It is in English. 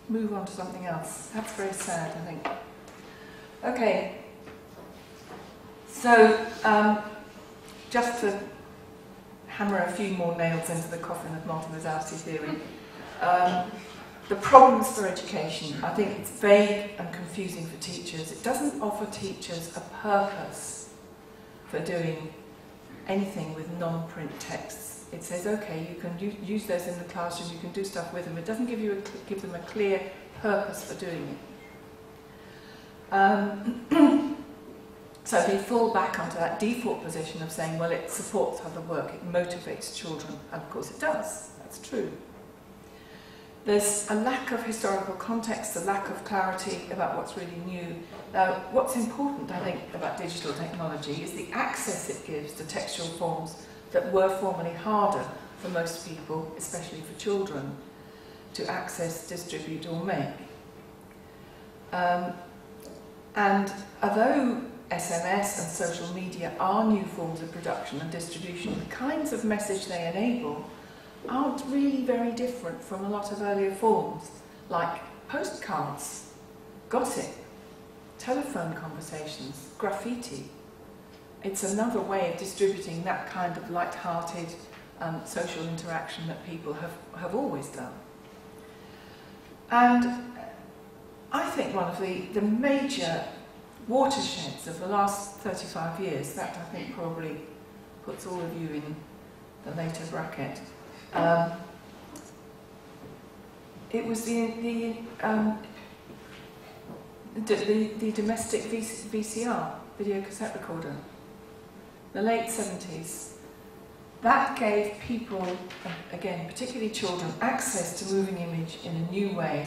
move on to something else. That's very sad, I think. Okay. So, just to hammer a few more nails into the coffin of multimodality theory, the problems for education, I think it's vague and confusing for teachers. It doesn't offer teachers a purpose for doing anything with non-print texts. It says, okay, you can use those in the classroom, you can do stuff with them. It doesn't give them a clear purpose for doing it. So they fall back onto that default position of saying, well, it supports other work, it motivates children, and of course it does, that's true. There's a lack of historical context, a lack of clarity about what's really new. Now, what's important, I think, about digital technology is the access it gives to textual forms that were formerly harder for most people, especially for children, to access, distribute, or make. And although SMS and social media are new forms of production and distribution, the kinds of message they enable aren't really very different from a lot of earlier forms, like postcards, gossip, telephone conversations, graffiti. It's another way of distributing that kind of light-hearted social interaction that people have always done. And I think one of the major watersheds of the last 35 years, that I think probably puts all of you in the later bracket, it was the domestic VCR, video cassette recorder, the late 70s. That gave people, again, particularly children, access to moving image in a new way.